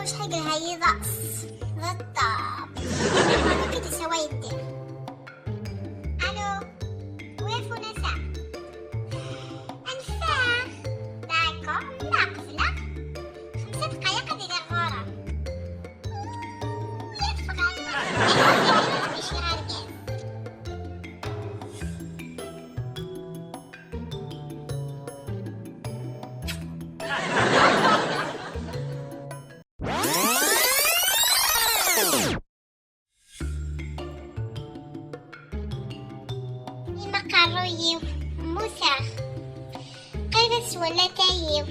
وش حق هاي ضأس ضطاب كده سويت. الو وين فونسا انفاخ داكو نقفلة 5 دقايق ديال الغرام يفغل ايش غارقين. مقرويو موسى قيدت ولا تايو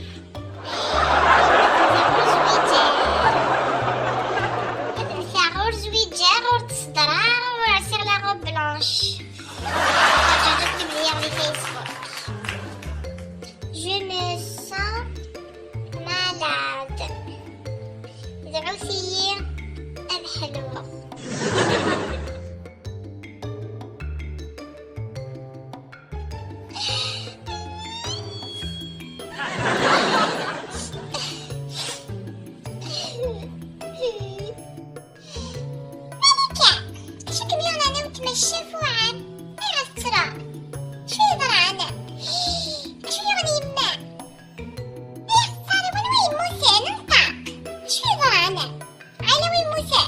غور زويجة غور تصدرا وعسير لا غو بلانش جاتك بليا في فيسبوك. Je me sens malade. العوثية الحلوة. الشفو عن غير التراب شو يضر عنه شو يغني يما يخسر وين موسى ننطق شو يضر عنه على وين موسى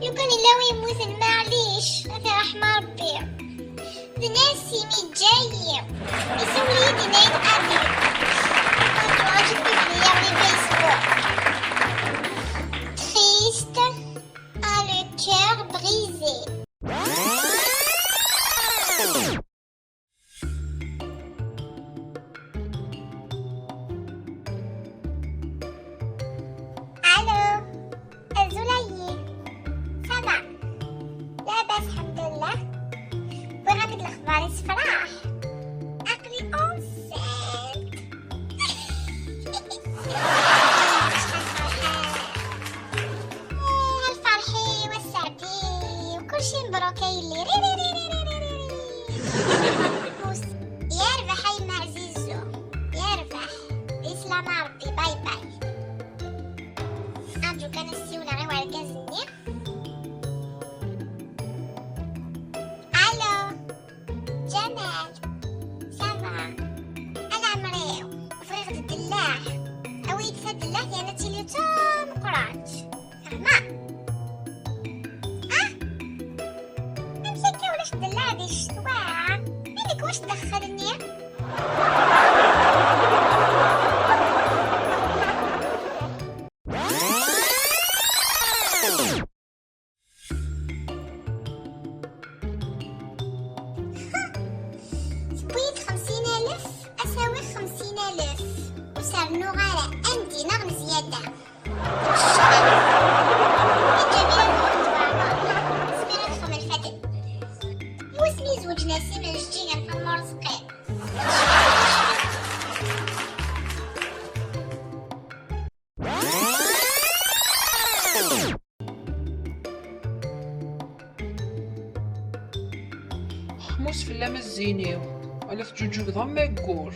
يقول لا وين موسى معليش هذا رحمة ربي ناسي مي جاي يسوي لي دينايت ابي واجد بيبلي في فيسبوك triste cœur brisé. الو الزلايي سبع لاباس الحمد لله. بغيت الاخبار الصفراح عقلي اونسيت كلشي مبروك يلي يربح يما عزيزو يربح يسلم ربي باي باي. ارجو كان السيولة غير ورقازني. الو جمال سافا انا عمريو فريغ الدلاع اويد الدلاع يعني تيليتون قرات فهمه ولاش دلع هادي الشتواعة منك واش تدخلني سبويت 50,000 اساوي 50,000 وصار نغالة عندي نغم زيادة زوج ناسي من جديا في المرزقين. حموس في اللام الزينيو على في جوجو ضم ما يقول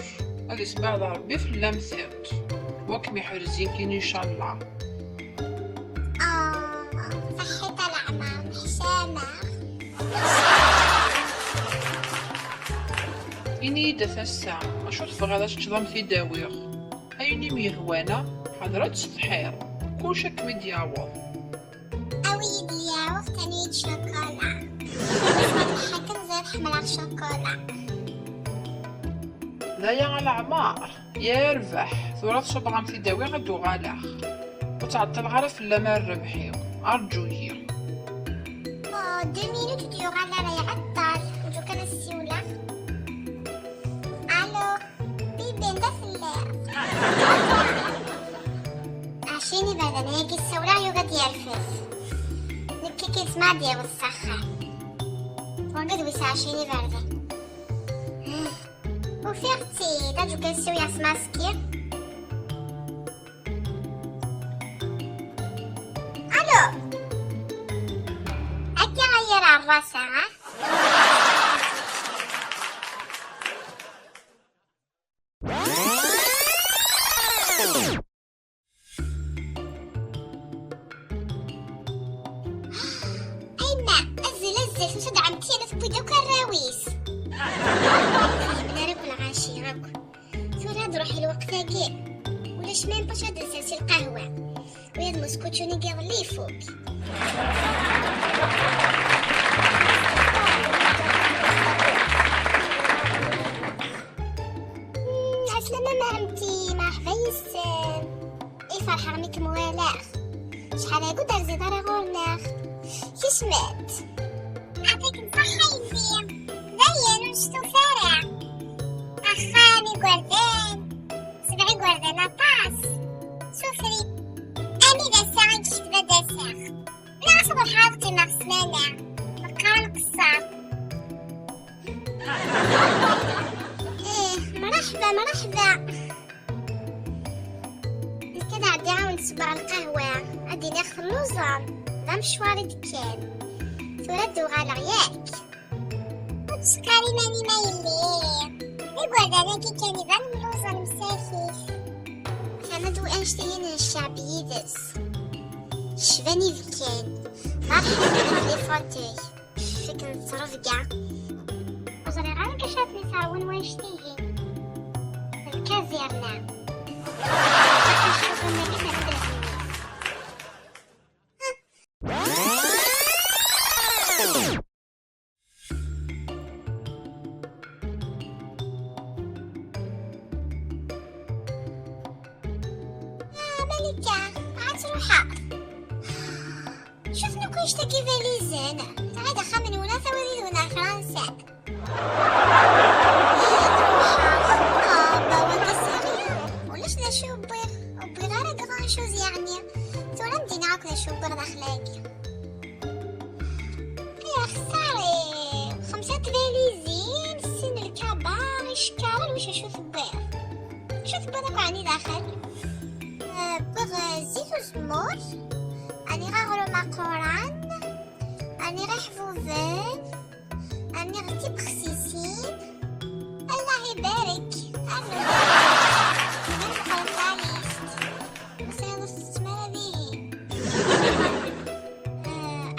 هذا اسمع ربي في اللام ثابت وكمي حرزين كين ان شاء الله. صحيت العمى حسامة إني دفا الساعة أشوط فغاداش تضم في داويغ أيني ميهوانا حضرت سطحير كلشا كمد يعوض أويد ياوغ تانيد شوكولا الحكم زاد حملات شوكولا لا يا على عمار يربح ثورة صبغام في داويغ غدو غالاخ وتعطل غالا في اللما الربحي أرجوية 2 مينوت ديو غالا راهي عطال وجو كان السيولة. عشيني بعد انا يجي السورة يوغا ديال فيس نكي كيسمع ديال السخان وقد ويسا عشيني باردة وفي اختي تاجو كنسيو ياس ماسكي. الو اكي غير الراسة كافيه ولاش ميم باش هاد لساسي القهوة ويا المسكوتشو نقيض اللي فوق. عسلامة مامتي، مرحبا يسان. اي فرحة رميك موالاه، شحال هاكو دار زيد راه غورناغ كي سمعت. يعطيك الصحة يمي، داير نشتو فارع أخامي قردان سبعي قردان طاس سفري أمي داسا كتبا داسا ناخذ حاطي مغسلانة مقال قصار. مرحبا كدا عدي عاون صباع القهوة عدي ناخذ النظام ذا مشواري دكان ثورة وغالا ياك وتسكاري ماني مايلي يقعد انا كي كان يبان ملوزة مسافي كان دو انشتين الشعبي دس شباني فكان مرحبا في فاتي فيك نتصرف كاع وزري غير كشاتني صارون وانشتين الكازيرنا مالكة عاد روحا شوفنا كل تجي فاليزانا تعاد خمن ولا ثوري ولا فرنسا بابا كسرية وليش نشوف بغير غران شوز يعني ثورة مدينة عقلة شوف بغير أخلاقي يا خساري 5 فاليزين السن الكبار إشكال وش أشوف بغير شوف بغير عني داخل بغ زيت وزمور أني غاغلو مع قران أني غحفوفان أني غتي بخسيسين الله يبارك أنا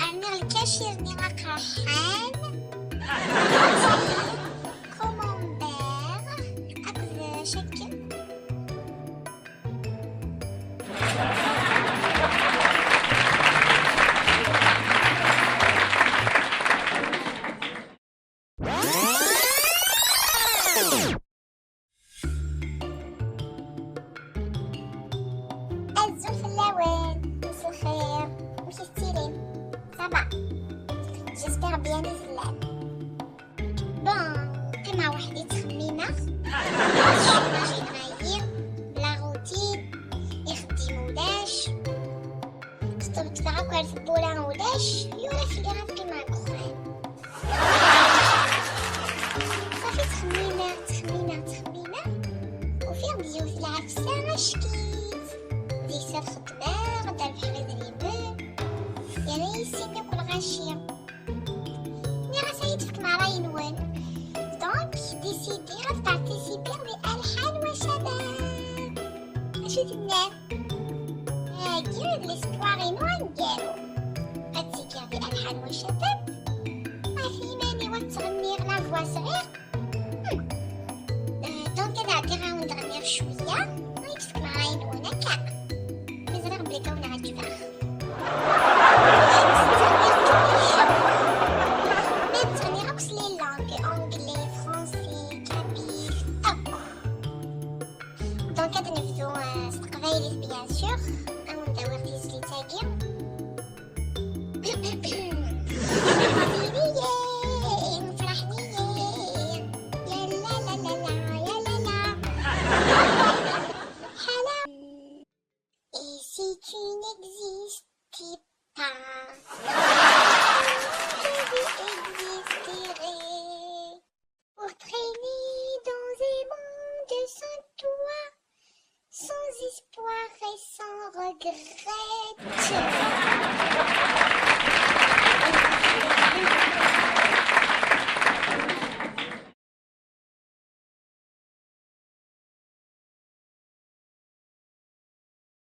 أني الكاشير ني غاقرحان كومومبير أكل شكل الزوف اللوين مس الخير وش ستيلين صبا جيسبيغ بيان زلان بون كما وحدي تخميمة الشوماج يتغير بلا روتين يخدم ولاش تطلب تباع كوارث بولا ولاش يورا في غاف كما كخرين صافي تخميمة وفي بيو في العفسة غشكيت ديسا الخطبة غدا البحر دريبل يعني يسيني كل غاشية ني غاسا يتفك مع راين وين دونك ديسيدي غاف بارتيسيبير بألحان وشباب اشي تنام هاكي هاد ليسبوار نوع نديرو غتسيكير بألحان وشباب ما في ماني وتغني غلا فوا صغير دونك انا عدي غاون نغني شوية غيتفك مع راين وين هكا مزرعة بليكا ونا غتجبع دونك هاد نبدو تقبايليت بيان سور او نداور تيزلي تاكي tu n'existais pas, je existerais pour traîner dans un monde sans toi, sans espoir et sans regret.